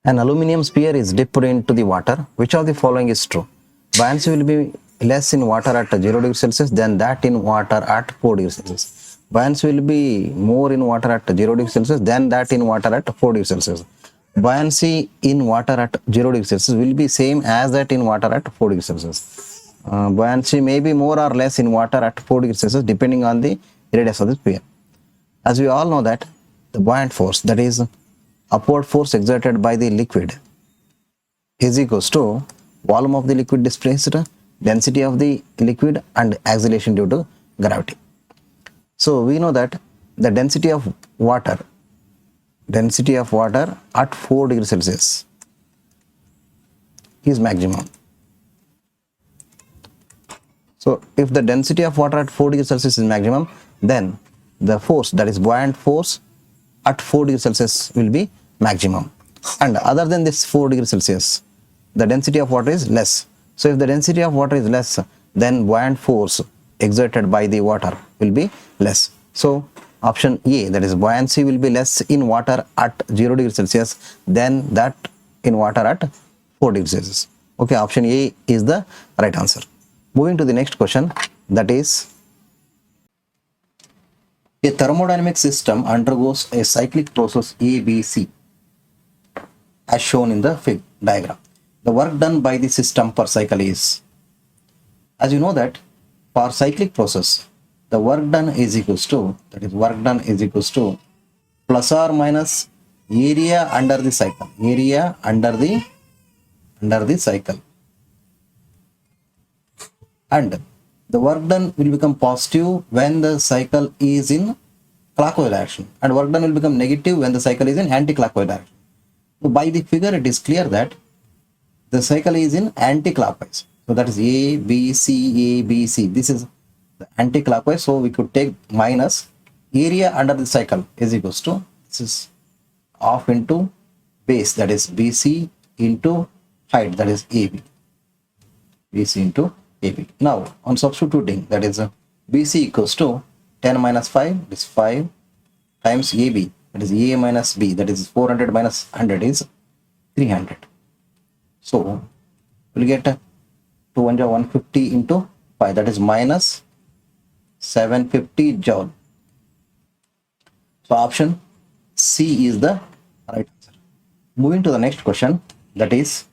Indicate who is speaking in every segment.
Speaker 1: An aluminum sphere is dipped into the water. Which of the following is true? Buoyancy will be less in water at 0 degrees Celsius than that in water at 4 degrees Celsius. Buoyancy will be more in water at 0 degrees Celsius than that in water at 4 degrees Celsius. Buoyancy in water at 0 degrees Celsius will be same as that in water at 4 degrees Celsius. Buoyancy may be more or less in water at 4 degrees Celsius depending on the radius of the sphere. As we all know that the buoyant force, that is upward force exerted by the liquid, is equals to volume of the liquid displaced, density of the liquid, and acceleration due to gravity. So we know that the density of water at 4 degrees Celsius is maximum. So if the density of water at 4 degrees Celsius is maximum, then the force, that is buoyant force at 4 degrees Celsius will be maximum. And other than this 4 degrees Celsius, the density of water is less. So if the density of water is less, then buoyant force exerted by the water will be less. So option A, that is buoyancy will be less in water at 0 degrees Celsius than that in water at 4 degrees Celsius. Okay, option A is the right answer. Moving to the next question, that is, a thermodynamic system undergoes a cyclic process ABC as shown in the diagram. The work done by the system per cycle is, as you know that for cyclic process, the work done is equals to, that is work done is equals to plus or minus area under the cycle, area under the cycle, and the work done will become positive when the cycle is in clockwise direction, and work done will become negative when the cycle is in anti-clockwise direction. So by the figure it is clear that the cycle is in anti-clockwise. So that is A, B, C, A, B, C. This is the anti-clockwise. So we could take minus area under the cycle is equals to, this is half into base, that is BC, into height, that is AB. BC into AB. Now on substituting, that is BC equals to 10 minus 5, that is 5 times AB, that is A minus B, that is 400 minus 100 is 300. So we'll get 150 into 5, that is minus 750 joule. So option C is the right answer. Moving to the next question, that is,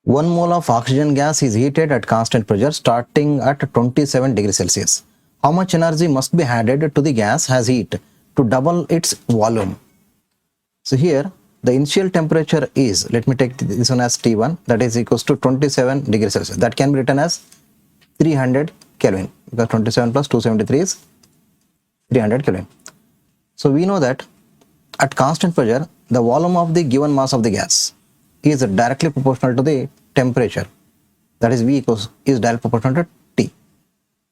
Speaker 1: 1 mole of oxygen gas is heated at constant pressure starting at 27 degrees Celsius. How much energy must be added to the gas as heat to double its volume? So here the initial temperature is, let me take this one as T1, that is equals to 27 degrees Celsius. That can be written as 300 Kelvin, because 27 plus 273 is 300 Kelvin. So we know that at constant pressure, the volume of the given mass of the gas is directly proportional to the temperature, that is V is directly proportional to T.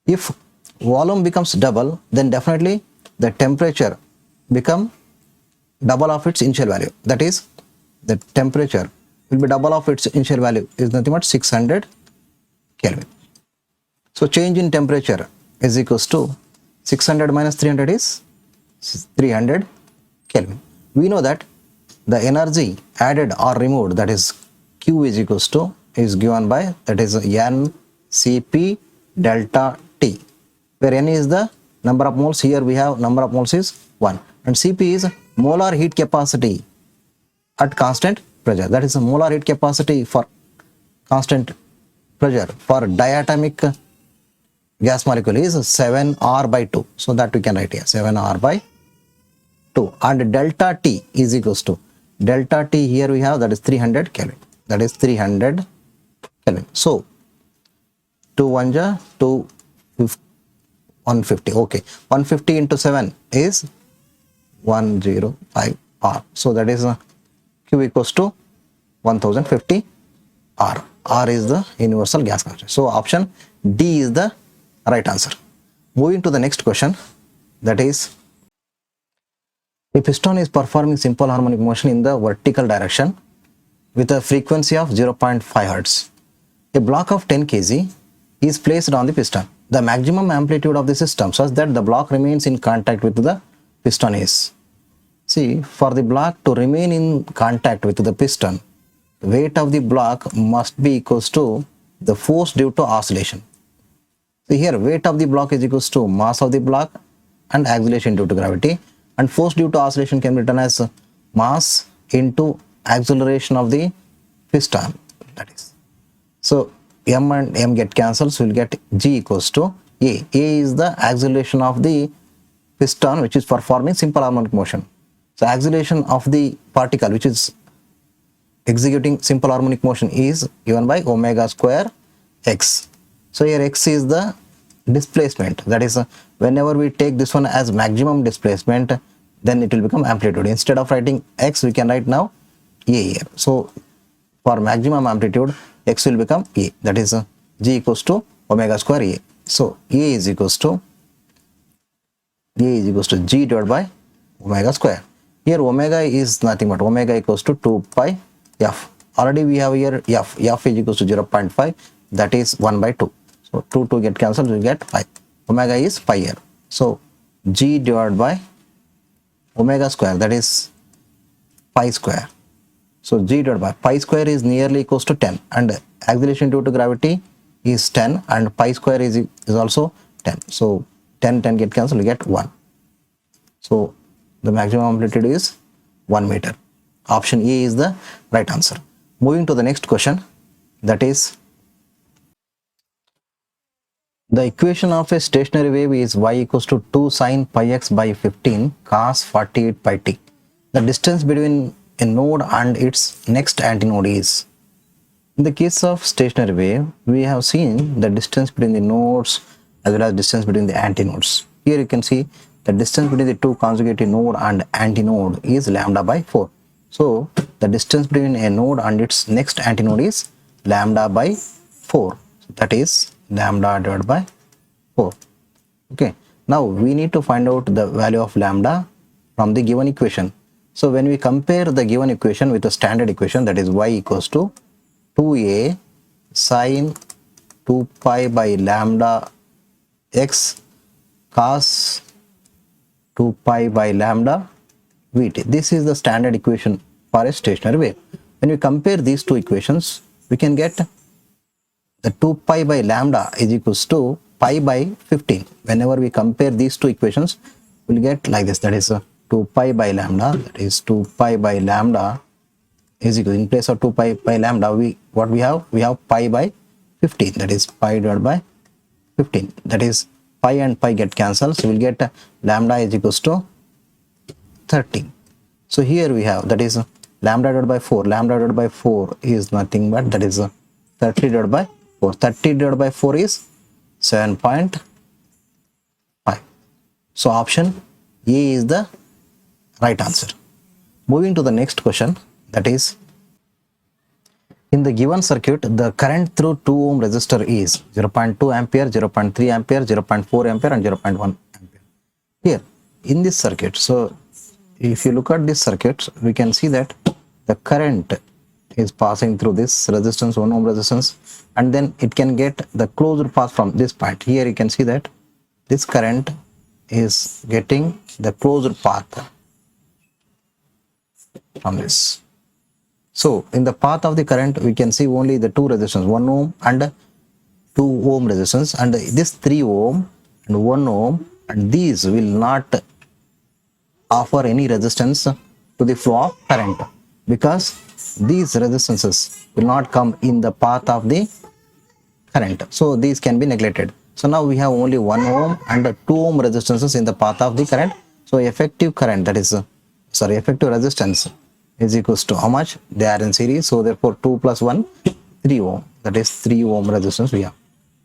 Speaker 1: If volume becomes double, then definitely the temperature become double of its initial value, that is the temperature will be double of its initial value is nothing but 600 Kelvin. So change in temperature is equals to 600 minus 300 is 300 Kelvin. We know that the energy added or removed, that is Q is equals to, is given by, that is N Cp delta T, where N is the number of moles. Here we have number of moles is 1, and Cp is molar heat capacity at constant pressure, that is molar heat capacity for constant pressure for diatomic gas molecule is 7R by 2. So that we can write here 7R by 2, and delta T is equals to, delta T here we have, that is 300 Kelvin, that is 300 Kelvin. So 2 1 ja 2 150. Okay, 150 into 7 is 105 R. So that is Q equals to 1050 R. R is the universal gas constant. So option D is the right answer. Moving to the next question, that is, a piston is performing simple harmonic motion in the vertical direction with a frequency of 0.5 Hz. A block of 10 kg is placed on the piston. The maximum amplitude of the system such that the block remains in contact with the piston is. See, for the block to remain in contact with the piston, the weight of the block must be equals to the force due to oscillation. See here, weight of the block is equals to mass of the block and acceleration due to gravity, and force due to oscillation can be written as mass into acceleration of the piston. That is, so m and m get cancelled, so we'll get G equals to A. A is the acceleration of the piston which is performing simple harmonic motion. So acceleration of the particle which is executing simple harmonic motion is given by omega square x. So here x is the displacement, that is whenever we take this one as maximum displacement, then it will become amplitude. Instead of writing x, we can write now A here. So for maximum amplitude, x will become A, that is G equals to omega square A. So A is equals to G divided by omega square. Here omega is nothing but omega equals to 2 pi f. Already we have here f is equals to 0.5, that is 1 by 2. So 2 get cancelled, we get 5. Omega is pi here. So G divided by omega square, that is pi square. So G divided by pi square is nearly equals to 10, and acceleration due to gravity is 10, and pi square is also 10. So 10 get cancelled, we get 1. So the maximum amplitude is 1 meter. Option A is the right answer. Moving to the next question, that is, the equation of a stationary wave is y equals to 2 sine pi x by 15 cos 48 pi t. The distance between a node and its next antinode is. In the case of stationary wave, we have seen the distance between the nodes as well as distance between the antinodes. Here you can see the distance between the two consecutive node and antinode is lambda by 4. So the distance between a node and its next antinode is lambda by 4. So that is lambda divided by 4. Okay. Now we need to find out the value of lambda from the given equation. So when we compare the given equation with the standard equation, that is y equals to 2a sine 2 pi by lambda x cos 2 pi by lambda Vt. This is the standard equation for a stationary wave. When we compare these two equations, we can get the 2 pi by lambda is equals to pi by 15. Whenever we compare these two equations, we will get like this, that is 2 pi by lambda, that is 2 pi by lambda is equal, in place of 2 pi by lambda, we have pi by 15, that is pi divided by 15, that is pi and pi get cancelled, so we will get lambda is equals to 30. So here we have, that is lambda divided by 4. Lambda divided by 4 is nothing but, that is 30 divided by 4. 30 divided by 4 is 7.5. So option A is the right answer. Moving to the next question, that is, in the given circuit, the current through 2 ohm resistor is 0.2 ampere, 0.3 ampere, 0.4 ampere and 0.1 ampere. Here in this circuit, so if you look at this circuit, we can see that the current is passing through this resistance, 1 ohm resistance, and then it can get the closed path from this point. Here you can see that this current is getting the closed path from this. So in the path of the current, we can see only the two resistance, 1 ohm and 2 ohm resistance, and this 3 ohm and 1 ohm, and these will not offer any resistance to the flow of current, because these resistances will not come in the path of the current, so these can be neglected. So now we have only 1 ohm and 2 ohm resistances in the path of the current. So effective current, that is effective resistance is equals to how much? They are in series, so therefore 2 plus 1, 3 ohm, that is 3 ohm resistance we have.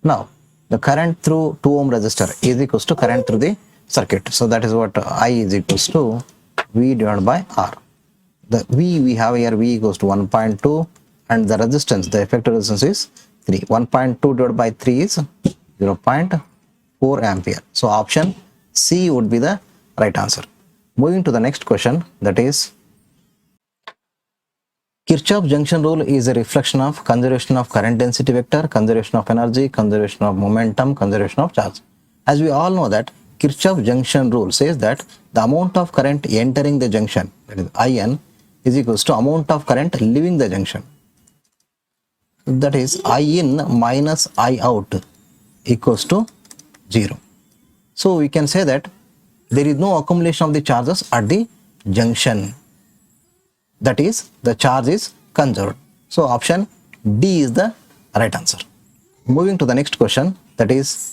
Speaker 1: Now the current through 2 ohm resistor is equals to current through the circuit, so that is what I is equals to V divided by R. The V we have here, V equals to 1.2, and the resistance, the effective resistance is 3. 1.2 divided by 3 is 0.4 ampere. So option C would be the right answer. Moving to the next question, that is, Kirchhoff junction rule is a reflection of conservation of current density vector, conservation of energy, conservation of momentum, conservation of charge. As we all know that Kirchhoff junction rule says that the amount of current entering the junction, that is IN, is equals to amount of current leaving the junction. That is I in minus I out equals to 0. So we can say that there is no accumulation of the charges at the junction. That is, the charge is conserved. So option D is the right answer. Moving to the next question, that is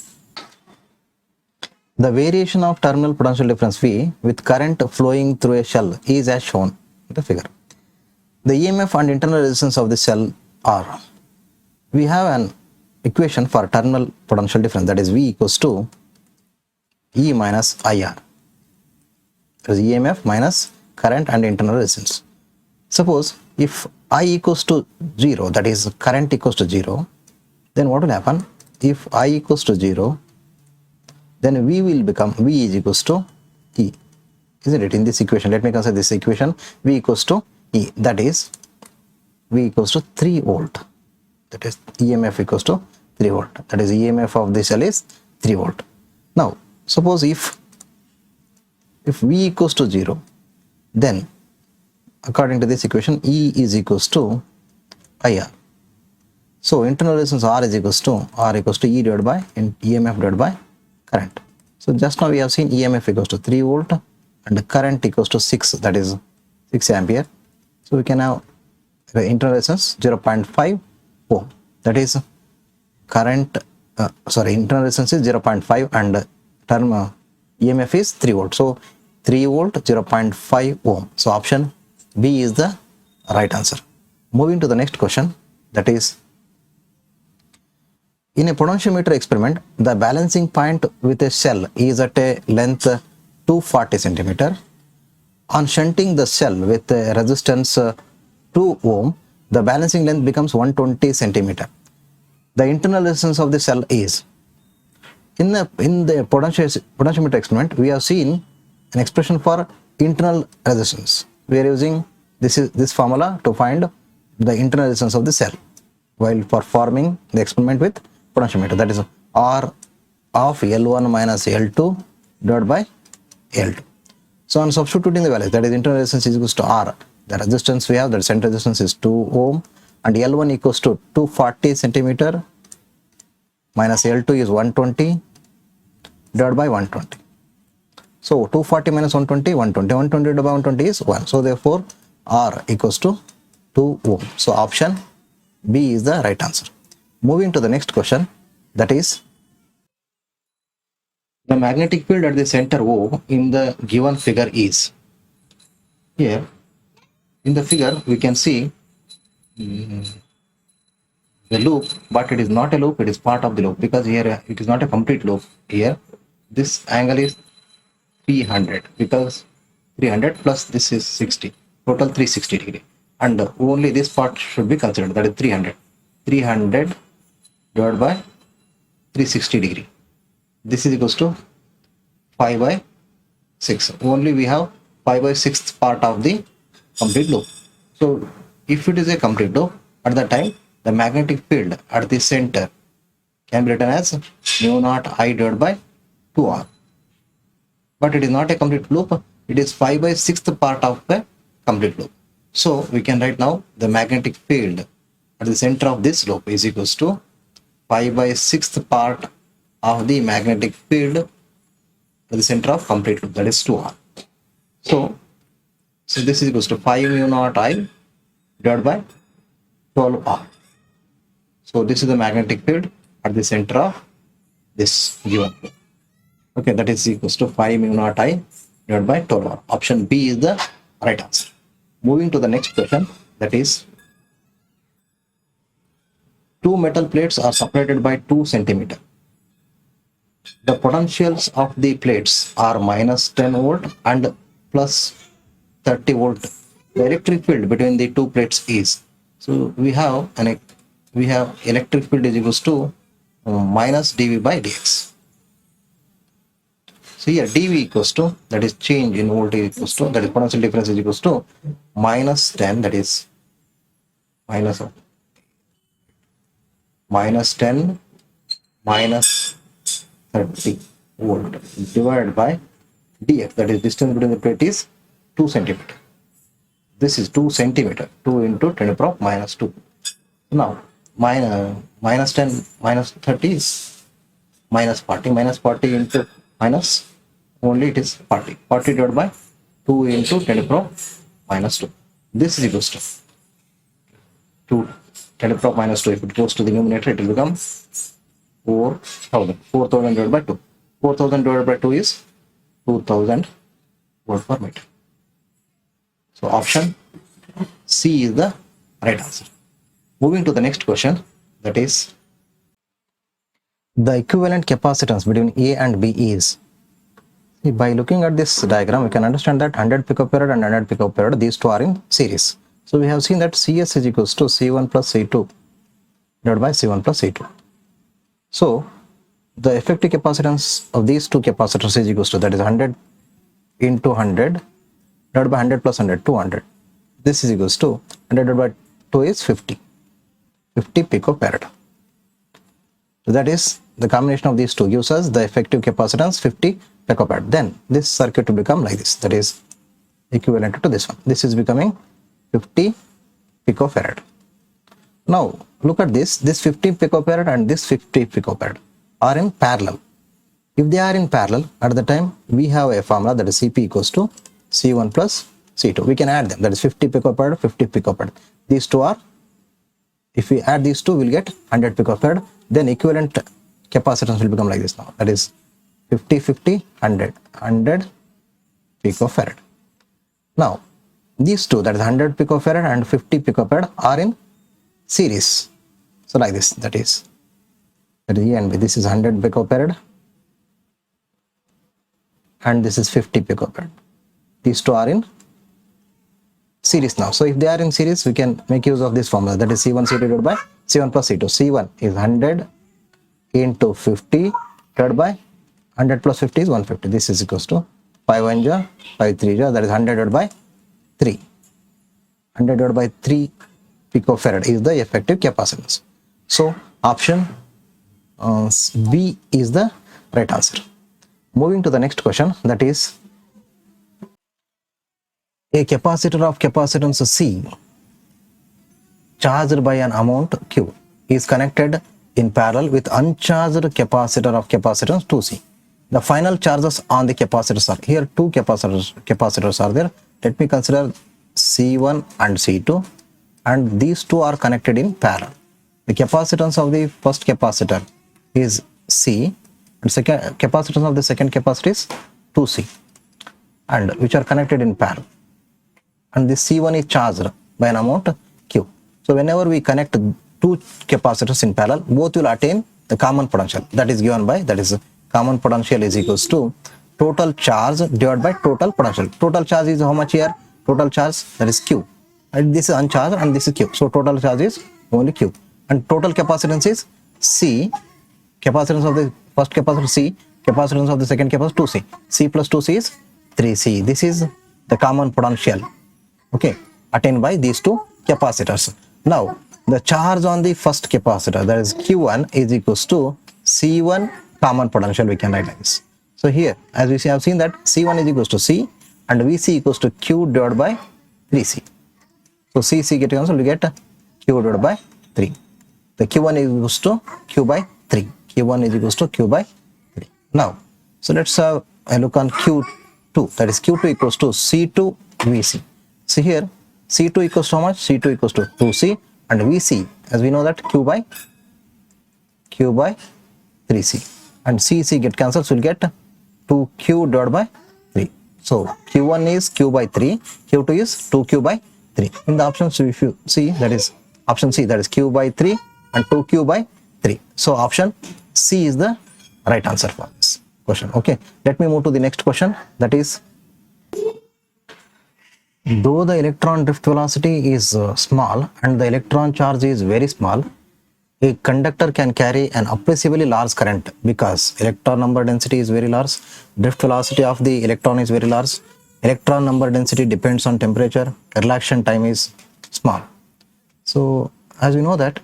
Speaker 1: the variation of terminal potential difference V with current flowing through a shell is as shown in the figure. The EMF and internal resistance of the cell are. We have an equation for terminal potential difference, that is V equals to E minus IR. That is EMF minus current and internal resistance. Suppose if I equals to 0, that is current equals to 0, then what will happen? If I equals to 0, then V will become V is equals to E, isn't it? In this equation, let me consider this equation, V equals to E, that is V equals to 3 volt. That is EMF equals to 3 volt. That is EMF of the cell is 3 volt. Now, suppose if V equals to 0, then according to this equation, E is equals to IR. So internal resistance R is equals to E divided by EMF divided by current. So just now we have seen EMF equals to 3 volt and current equals to 6, that is 6 ampere. So we can have the internal resistance 0.5 ohm. That is current, internal resistance is 0.5 and term EMF is 3 volt. So 3 volt 0.5 ohm. So option B is the right answer. Moving to the next question, that is in a potentiometer experiment, the balancing point with a cell is at a length 240 centimeter. On shunting the cell with a resistance 2 ohm, the balancing length becomes 120 centimeter. The internal resistance of the cell is. In the potentiometer experiment, we have seen an expression for internal resistance. We are using this formula to find the internal resistance of the cell while performing the experiment with potentiometer, that is R of L1 minus L2 divided by L2. So on substituting the values, that is internal resistance is equals to R, the resistance we have, the center resistance is 2 ohm and L1 equals to 240 centimeter minus L2 is 120 divided by 120. So 240 minus 120, 120 divided by 120 is 1. So therefore R equals to 2 ohm. So option B is the right answer. Moving to the next question, that is the magnetic field at the center O in the given figure is. Here in the figure we can see the loop, but it is not a loop, it is part of the loop, because here it is not a complete loop. Here this angle is 300, because 300 plus this is 60, total 360 degree, and only this part should be considered, that is 300 divided by 360 degree. This is equals to 5 by 6. Only we have 5 by 6th part of the complete loop. So if it is a complete loop, at that time the magnetic field at the center can be written as mu naught I divided by 2R. But it is not a complete loop, it is 5 by 6th part of the complete loop. So we can write now the magnetic field at the center of this loop is equals to 5 by 6th part of the magnetic field at the center of complete loop, that is 2R. So this is equals to 5 mu naught I divided by 12R. So this is the magnetic field at the center of this given loop. Okay, that is equals to 5 mu naught I divided by 12R. Option B is the right answer. Moving to the next question, that is two metal plates are separated by 2 centimeter. The potentials of the plates are minus 10 volt and plus 30 volt. The electric field between the two plates is. So we have electric field is equals to minus dV by dx. So here dV equals to, that is change in voltage equals to, that is potential difference is equals to minus 10, that is minus 10 minus 30, volt divided by dx, that is distance between the plate is 2 centimeter. This is 2 centimeter, 2 into 10 to the power minus 2. Now minus 10 minus 30 is minus 40, minus 40 into minus, only it is 40, 40 divided by 2 into 10 to the power minus 2. This is equals to 2 10 to the power minus 2. If it goes to the numerator, it will become 4000. 4000 divided by 2. 4000 divided by 2 is 2000 volt per meter. So option C is the right answer. Moving to the next question, that is the equivalent capacitance between A and B is. By looking at this diagram, we can understand that 100 picofarad and 100 picofarad, these two are in series. So we have seen that CS is equals to C1 plus C2 divided by C1 plus C2. So the effective capacitance of these two capacitors is equals to, that is 100 into 100 divided by 100 plus 100, 200. This is equals to 100 divided by 2 is 50 picofarad. So that is the combination of these two gives us the effective capacitance 50 picofarad. Then this circuit will become like this, that is equivalent to this one. This is becoming 50 picofarad. Now look at this 50 picofarad and this 50 picofarad are in parallel. If they are in parallel, at the time we have a formula, that is Cp equals to C1 plus C2. We can add them, that is 50 picofarad, 50 picofarad. These two are, if we add these two, we'll get 100 picofarad. Then equivalent capacitance will become like this now, that is 50 50 100 picofarad. Now these two, that is 100 picofarad and 50 picofarad, are in series. So like this, that is A and B. This is 100 picofarad and this is 50 picofarad. These two are in series now. So if they are in series, we can make use of this formula, that is C1 C2 divided by C1 plus C2. C1 is 100 into 50 divided by 100 plus 50 is 150. This is equals to 5 1 ja, 5 3 ja, that is 100 divided by 3. 100 divided by 3 picofarad is the effective capacitance. So option B is the right answer. Moving to the next question, that is a capacitor of capacitance C charged by an amount Q is connected in parallel with uncharged capacitor of capacitance 2C. The final charges on the capacitors are, here two capacitors are there. Let me consider C1 and C2, and these two are connected in parallel. The capacitance of the first capacitor is C and second capacitance of the second capacitor is 2C, and which are connected in parallel, and this C1 is charged by an amount Q. So whenever we connect two capacitors in parallel, both will attain the common potential, that is given by, that is common potential is equals to total charge divided by total potential. Total charge is how much here? Total charge, that is Q, and this is uncharged and this is Q. So total charge is only Q, and total capacitance is C. Capacitance of the first capacitor C, capacitance of the second capacitor 2C. C plus 2C is 3C. This is the common potential, okay, attained by these two capacitors. Now the charge on the first capacitor, that is Q1, is equals to C1 common potential, we can write like this. So here, as we have seen that C1 is equals to C and VC equals to Q divided by 3C. So CC get cancelled, we get Q divided by 3. The Q1 is equals to Q by 3. Q1 is equals to Q by 3. Now, so let's have a look on Q2, that is Q2 equals to C2 VC. See here, C2 equals to how much? C2 equals to 2C, and VC, as we know that Q by 3C, and CC get cancelled, so we'll get 2Q divided by 3. So Q1 is Q by 3, Q2 is 2Q by 3. In the options, if you see, that is option C, that is Q by 3 and 2Q by 3. So option C is the right answer for this question. Okay, let me move to the next question, that is, though the electron drift velocity is small and the electron charge is very small, a conductor can carry an appreciably large current because electron number density is very large, drift velocity of the electron is very large, electron number density depends on temperature, reaction time is small. So as we know that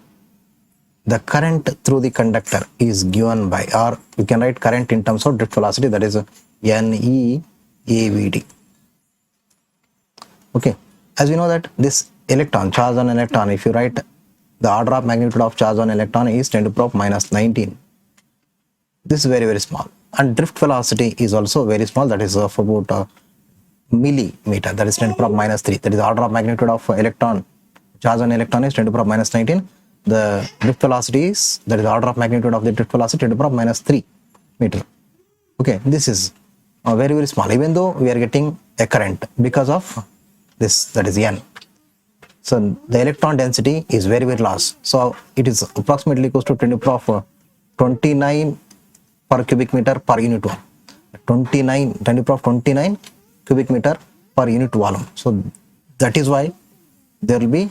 Speaker 1: the current through the conductor is given by, or you can write current in terms of drift velocity, that is NEAVD. Okay, as we know that this electron, charge on electron, if you write the order of magnitude of charge on electron is 10 to the power minus 19. This is very, very small. And drift velocity is also very small, that is of about millimeter, that is 10 to the power minus 3. That is the order of magnitude of electron, charge on electron is 10 to the power minus 19. The drift velocity is, that is the order of magnitude of the drift velocity, 10 to the power minus 3 meter. Okay, this is very, very small, even though we are getting a current because of this, that is N. So the electron density is very, very large. So it is approximately equals to 10 to the power 29 per cubic meter per unit volume. 10 to the power 29 cubic meter per unit volume. So that is why there will be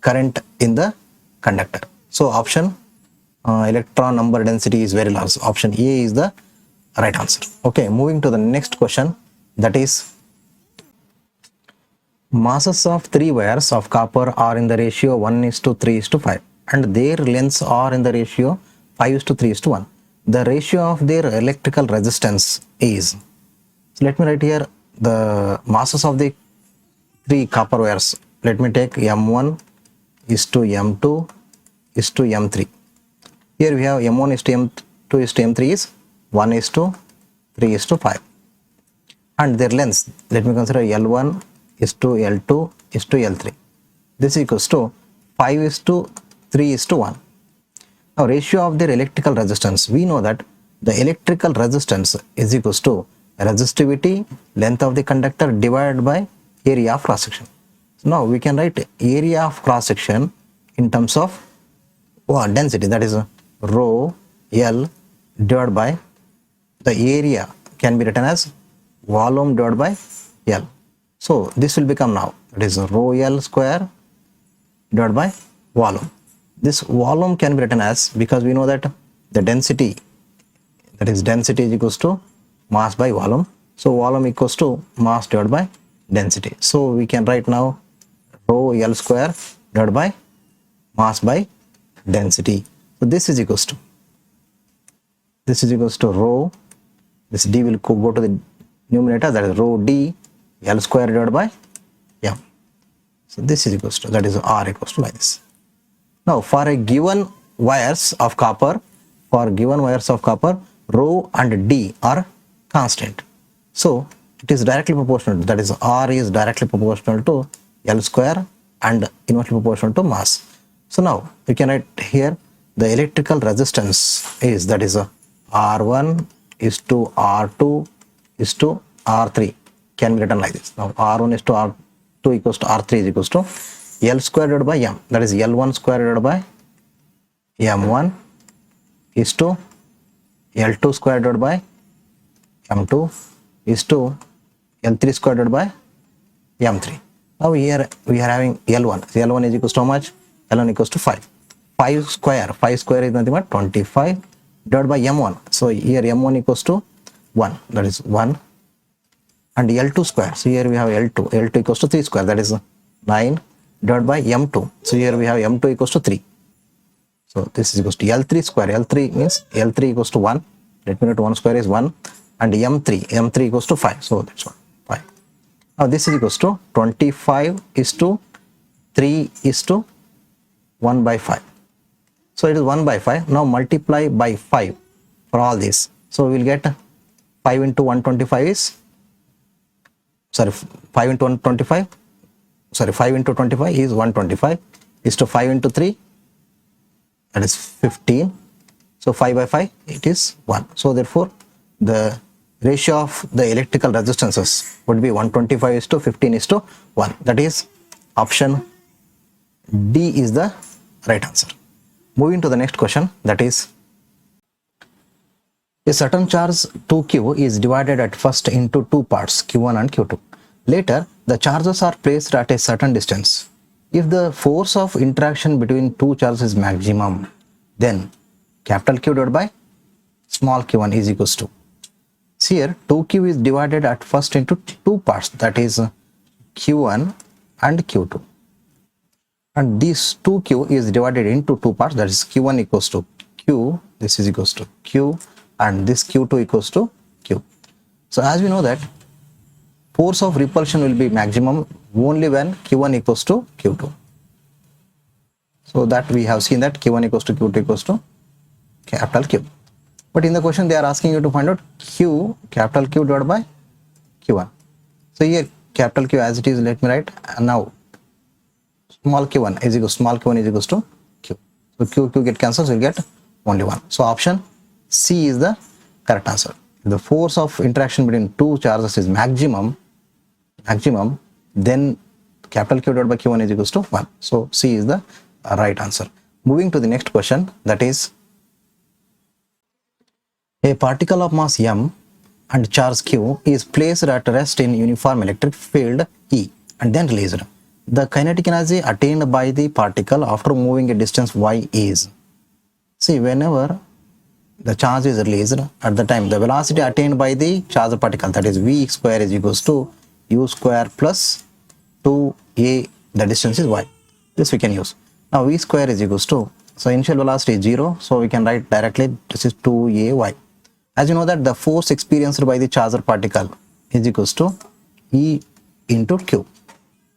Speaker 1: current in the conductor. So option electron number density is very large. Option A is the right answer. Okay, moving to the next question, that is masses of 3 wires of copper are in the ratio 1:3:5 and their lengths are in the ratio 5:3:1. The ratio of their electrical resistance is, so let me write here the masses of the 3 copper wires. Let me take M1 is to M2 is to M3. Here we have M1 is to M2 is to M3 is 1:3:5. And their lengths, let me consider L1 is to L2 is to L3. This equals to 5:3:1. Now ratio of their electrical resistance, we know that the electrical resistance is equals to resistivity, length of the conductor divided by area of cross section. So now we can write area of cross section in terms of density, that is rho L divided by the area can be written as volume divided by L. So this will become now, that is rho L square divided by volume. This volume can be written as, because we know that the density, that is density is equals to mass by volume. So volume equals to mass divided by density. So we can write now rho L square divided by mass by density. So this is equals to rho, this D will go to the numerator, that is rho D L square divided by M. So this is equals to, that is R equals to like this. Now for a given wires of copper, rho and D are constant. So it is directly proportional, that is R is directly proportional to L square and inversely proportional to mass. So now we can write here the electrical resistance is, that is R1 is to R2 is to R3 can be written like this. Now R1 is to R2 equals to R3 is equals to L square divided by M, that is L1 square divided by M1 is to L2 square divided by M2 is to L3 square divided by M3. Now here we are having L1. So L1 is equals to how much? L1 equals to 5. 5 square is nothing but 25 divided by M1. So here M1 equals to 1, that is 1. And L2 square, so here we have L2 equals to 3 square, that is 9 divided by M2. So here we have M2 equals to 3. So this is equals to L3 square. L3 means L3 equals to 1. Let me note 1 square is 1. And M3 equals to 5. So that's what, 5. Now this is equals to 25 is to 3 is to 1 by 5. So it is 1 by 5. Now multiply by 5 for all this. So we will get 5 into 125 is, sorry, 5 into 125, sorry, 5 into 25 is 125 is to 5 into 3, that is 15. So 5 by 5, it is 1. So therefore the ratio of the electrical resistances would be 125 is to 15 is to 1. That is option D is the right answer. Moving to the next question, that is a certain charge 2q is divided at first into 2 parts, q1 and q2. Later, the charges are placed at a certain distance. If the force of interaction between 2 charges is maximum, then capital Q divided by small q1 is equals to. See here 2q is divided at first into 2 parts, that is q1 and q2. and this 2q is divided into two parts, that is q1 equals to q, this is equals to q, and this q2 equals to q. So as we know that force of repulsion will be maximum only when q1 equals to q2. So that we have seen that q1 equals to q2 equals to capital Q. But in the question they are asking you to find out q, capital Q divided by q1. So here capital Q as it is, let me write, and now small q1 is equals to q. So q get cancelled, so you get only 1. So option C is the correct answer. If the force of interaction between two charges is maximum, then capital Q divided by q1 is equals to 1. So C is the right answer. Moving to the next question, that is, a particle of mass m and charge q is placed at rest in uniform electric field E and then released. The kinetic energy attained by the particle after moving a distance y is. See, whenever the charge is released, at the time the velocity attained by the charged particle, that is v square is equals to u square plus 2a, the distance is y. This we can use. Now v square is equals to, so initial velocity is 0, so we can write directly this is 2ay. As you know that the force experienced by the charged particle is equals to E into Q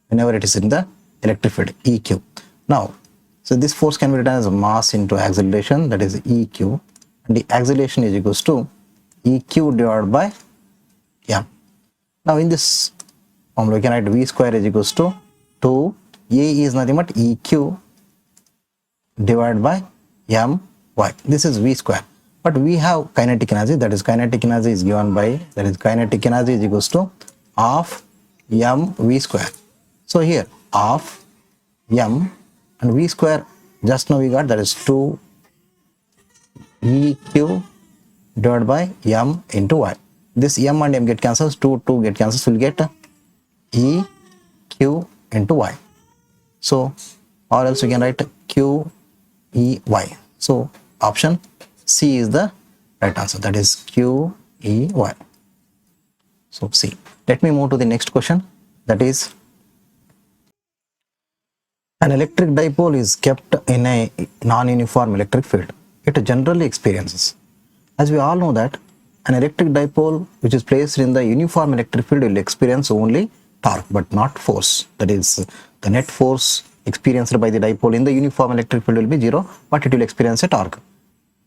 Speaker 1: whenever it is in the electric field, EQ. Now, so this force can be written as mass into acceleration, that is EQ, and the acceleration is equals to EQ divided by m. Now in this formula we can write v square is equals to 2, a is nothing but EQ divided by my. This is v square. But we have kinetic energy, that is kinetic energy is given by, that is kinetic energy is equals to half m v square. So here half m and v square just now we got, that is 2 EQ divided by m into y. This m and m get cancelled, 2 get cancelled, so we'll get EQ into y. So or else we can write Q E Y. So option C is the right answer, that is Q E Y. So C. Let me move to the next question, that is, an electric dipole is kept in a non-uniform electric field. It generally experiences. As we all know that an electric dipole which is placed in the uniform electric field will experience only torque but not force. That is, the net force experienced by the dipole in the uniform electric field will be 0, but it will experience a torque.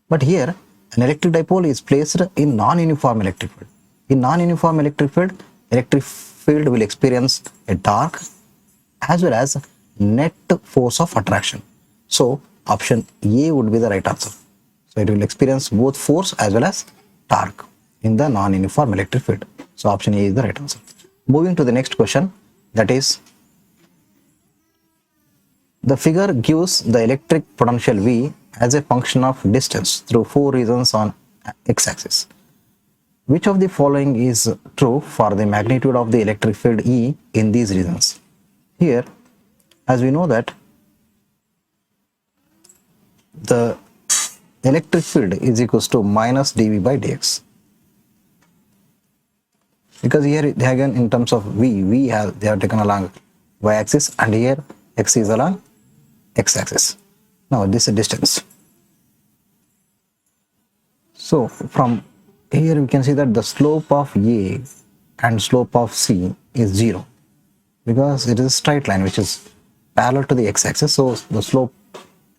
Speaker 1: But here an electric dipole is placed in non-uniform electric field. In non-uniform electric field will experience a torque as well as net force of attraction. So option A would be the right answer. So it will experience both force as well as torque in the non-uniform electric field. So option A is the right answer. Moving to the next question, that is, the figure gives the electric potential V as a function of distance through 4 regions on x-axis. Which of the following is true for the magnitude of the electric field E in these regions? Here, as we know that the electric field is equals to minus dV by dx. Because here again in terms of V they have taken along y-axis and here x is along x-axis. Now this is distance. So from here we can see that the slope of A and slope of C is 0 because it is a straight line which is parallel to the x-axis. So the slope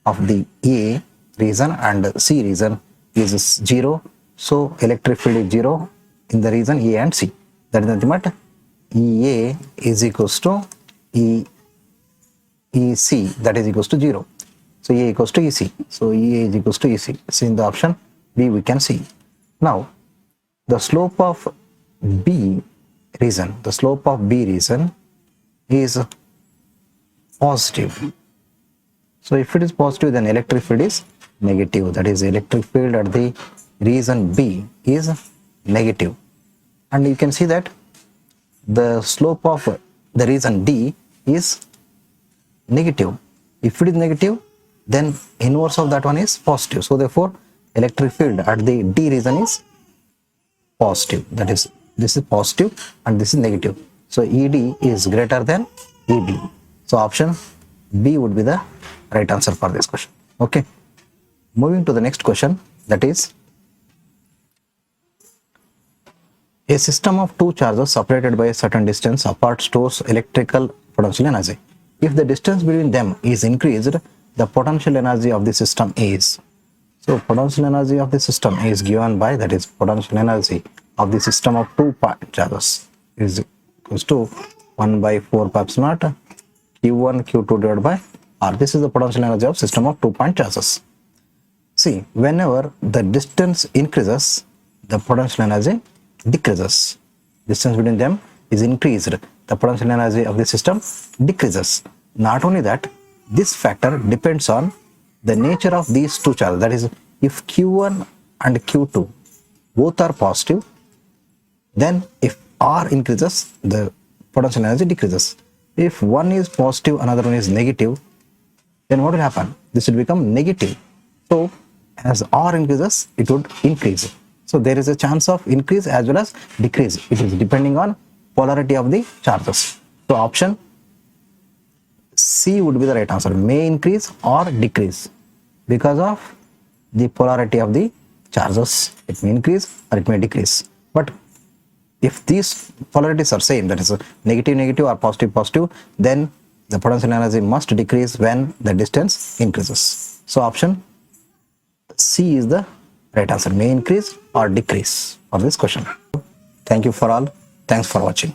Speaker 1: of the A region and C region is 0. So electric field is 0 in the region A and C. That is nothing but EA is equals to EC, that is equals to 0. So A equals to EC. So EA is equals to EC. So in the option B we can see. Now the slope of B region is positive. So if it is positive, then electric field is negative. That is, electric field at the region B is negative. And you can see that the slope of the region D is negative. If it is negative, then inverse of that one is positive. So therefore electric field at the D region is positive. That is, this is positive and this is negative. So ED is greater than EB. So option B would be the right answer for this question. Okay. Moving to the next question, that is, a system of two charges separated by a certain distance apart stores electrical potential energy. If the distance between them is increased, the potential energy of the system is. So potential energy of the system is given by, that is, potential energy of the system of two charges is equals to 1 by 4 pi epsilon naught Q1 Q2 divided by R. This is the potential energy of system of 2-point charges. See, whenever the distance increases, the potential energy decreases. Distance between them is increased, the potential energy of the system decreases. Not only that, this factor depends on the nature of these two charges. That is, if Q1 and Q2 both are positive, then if R increases, the potential energy decreases. If one is positive, another one is negative, then what will happen? This will become negative. So as R increases, it would increase. So there is a chance of increase as well as decrease. It is depending on polarity of the charges. So option C would be the right answer. May increase or decrease because of the polarity of the charges. It may increase or it may decrease. But if these polarities are same, that is negative negative or positive positive, then the potential energy must decrease when the distance increases. So option C is the right answer. May increase or decrease for this question. Thank you for all. Thanks for watching.